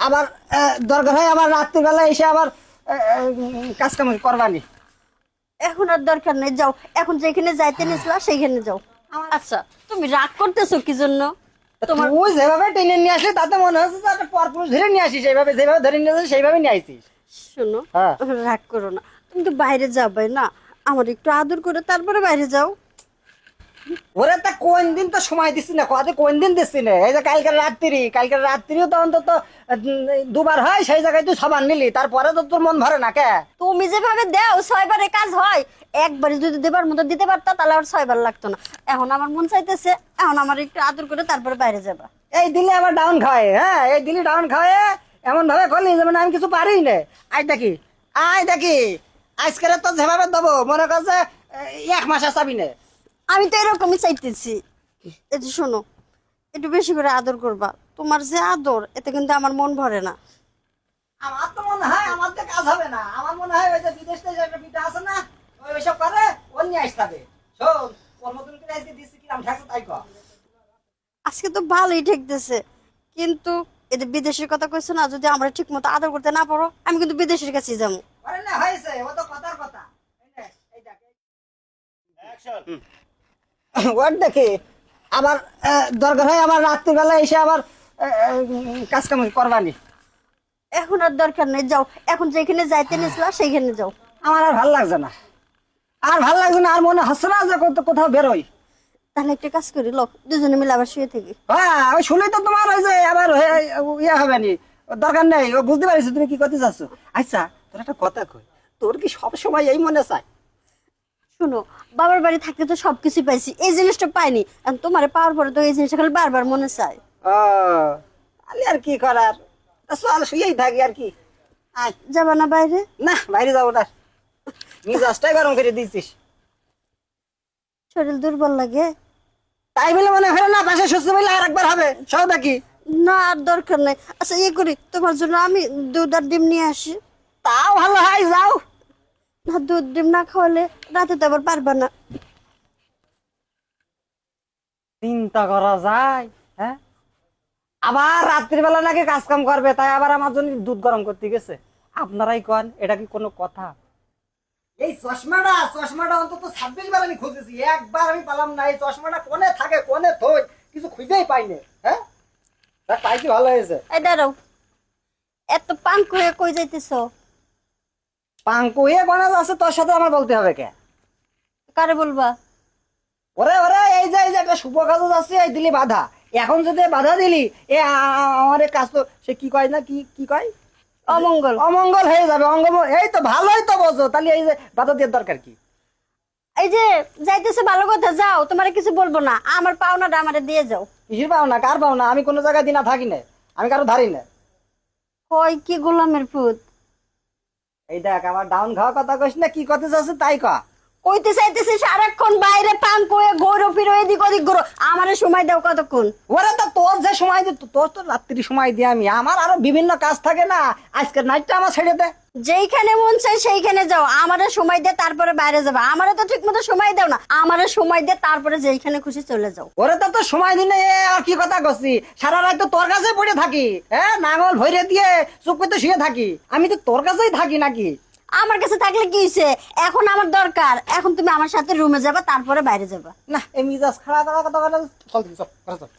আবার দরকার হয় আবার রাত্রিবেলা এসে আবার কাজ কাম করবানি। এখন আর দরকার নেই, যাও। এখন যেখানে যাইতে নিছিলা সেইখানে যাও। আচ্ছা, তুমি রাগ করতেছো কি জন্য? তোমার তুই যেভাবে টেনে নিয়ে আসলি তাতে মনে হচ্ছে যে একটা পরপুরুষ ধরে নিয়ে আসিস, এইভাবে যেভাবে ধরে নিয়ে আসিস সেইভাবে নিয়ে আসিস। শোনো, হ্যাঁ। রাগ করো না। তুমি তো বাইরে যাবে না, আমার একটু আদর করে তারপরে বাইরে যাও। ওরে তা কোন দিন তো সময় দিচ্ছি না, কত কোন দিন দিচ্ছি না। এই যে কালকের রাত্রিও তো অন্তত দুবার হয়, সেই জায়গায় তুই সবার নিলি, তারপরে তো তোর মন ভরে না কে? তুমি যেভাবে দাও 6বারে কাজ হয়। একবারে যদি দেবার মতো দিতে পারতা তাহলে আর 6বার লাগতো না। এখন আমার মন চাইতেছে, এখন আমার একটু আদর করে তারপরে বাইরে যাবা। এই দিলে আমার ডাউন খাওয়ায়, হ্যাঁ এই দিলি ডাউন খাওয়ায় এমন ভাবে করলি যে মানে আমি কিছু পারি না। আয় দেখি আজকে তো যেভাবে দেবো মনে কর যে 1 মাস চাবি না। আমি তো এরকমই চাইতেছি। এই যে শোনো, একটু বেশি করে আদর করবা। তোমার যে আদর, এতে কিন্তু আমার মন ভরে না। আমার তো মনে হয় আমার তো কাজ হবে না। আমার মনে হয় ওই যে বিদেশ থেকে একটা পিঠা আছে না, ওইসব করে ওর নিয়ে আসতে হবে। শোন, ওর মতন করে আজকে দিচ্ছি কিরাম ঠেকছে তাই কর। আজকে তো ভালোই ঠেকতেছে, কিন্তু এই যে বিদেশের কথা কইছো না, যদি আমরা ঠিক মতো আদর করতে না পারো, আমি কিন্তু বিদেশের কাছে যাবো। আরে না হয়েছে, ও তো কথার কথা। এই দেখ ওর দেখি আবার দরকার হয় আবার রাত্রিবেলা এসে আবার কাজ কাম করবানি। এখন আর দরকার নেই, যাও। এখন যেখানে যাইতে নিছিলা সেইখানে যাও। আমার আর ভাল লাগছে না, আর মনে হচ্ছে না যে কোথাও বেরোই। তাহলে একটা কাজ করি, লোক দুজনে মিলে আবার শুয়ে থাকি। হ্যাঁ ওই শুনেই তো তোমার ওই যে আবার ইয়ে হবে নি, দরকার নেই। ও বুঝতে পারিস তুমি কি করতে চাচ্ছ। আচ্ছা তোর একটা কথা কই, তোর কি সব সময় এই মনে চায়? শোনো, বাবার বাড়ি থাকতে তো সবকিছু পাইছি, এই জিনিসটা পাইনি। আর তোমারে পাওয়ার পরে তো এই জিনিসটা খালি বারবার মনে চায়। ও তাহলে আর কি করার, তা চল শুয়েই থাকি আর কি। আয়। যাবা না বাইরে? না বাইরে যাবো না, মিজাজটাই গরম করে দিচ্ছিস। শরীর দুর্বল লাগে। তাই বলে মনে হয় না পাশে সুস্থ বলে আর একবার হবে সব দেখি। না, আর দরকার নেই। আচ্ছা ইয়ে করি, তোমার জন্য আমি দুধ আর ডিম নিয়ে আসি। তাও ভালো হয়, যাও। না, দুধ ডিম না খাওয়ালে রাতে তো আবার পারবা না। চিন্তা করা যায়, হ্যাঁ আবার রাত্রিবেলা নাকি কাজ কাম করবে, তাই আবার আমার জন্য দুধ গরম করতে গেছে। আপনারাই কন এটা কি কোনো কথা? এই চশমাটা অন্তত 26 বার আমি খুঁজেছি, একবার আমি পেলাম না। এই চশমাটা কোনে থাকে কোনে থই কিছু খুঁজেই পাইনি। হ্যাঁ তা পাইছি, ভালো হয়েছে। এই দাঁড়াও, এত পাঙ্ক হয়ে কই যাইতেছো? পাঙ্কু হয়ে বানা আছে, তোর সাথে আমার বলতে হবে কে? কারে বলবা? ওরে এই যে একটা শুভ কাজ আছে, এই দিলি বাধা। এখন যদি বাধা দিলি আমার এই কাজ তো সে কি কয় না, কি কয়, অমঙ্গল। অমঙ্গল হয়ে যাবে। এই তো ভালোই তো বোঝো, তাহলে এই যে বাধা দেওয়ার দরকার কি? এই যে যাইতেছে ভালো কথা, যাও। তোমারে কিছু বলবো না, আমার পাওনাটা আমারে দিয়ে যাও। কিসের পাও না, কার পাও না? আমি কোনো জায়গায় দিনা থাকি না, আমি কারো ধারি না। কই কি গোলামের পুত। এই দেখ আমার ডাউন খাওয়া কথা কইস না, কি কথা চাচ্ছে তাই কা। কইতে চাইতেছি সারাক্ষণ বাইরে পাঙ্ক হয়ে ঘোরো ফিরো, এদিক ওদিক ঘোরো। আমারে সময় দাও কতক্ষণ। ওরে তো তোর যে সময় দি, তোর তো রাত্রি সময় দিই আমি, আমার আরো বিভিন্ন কাজ থাকে না। আজকের নাইটটা আমার ছেড়ে দে। যেইখানে মন চাই সেইখানে যাও, আমারে সময় দে তারপরে বাইরে যাবা। আমারে তো ঠিক মতো সময় দাও না, আমারে সময় দে তারপরে যেইখানে খুশি চলে যাও। ওরে তো তোর সময় দিনে আর কি কথা করছি, সারা রাত তো তোর কাছে পড়ে থাকি। হ্যাঁ নাঙল ভরে দিয়ে চুপ করতে শুয়ে থাকি, আমি তো তোর কাছেই থাকি নাকি? আমার কাছে থাকলে কি হইছে? এখন আমার দরকার, এখন তুমি আমার সাথে রুমে যাবা তারপরে বাইরে যাবা। না এই মিজাজ খারাপ কথা চল চল চল।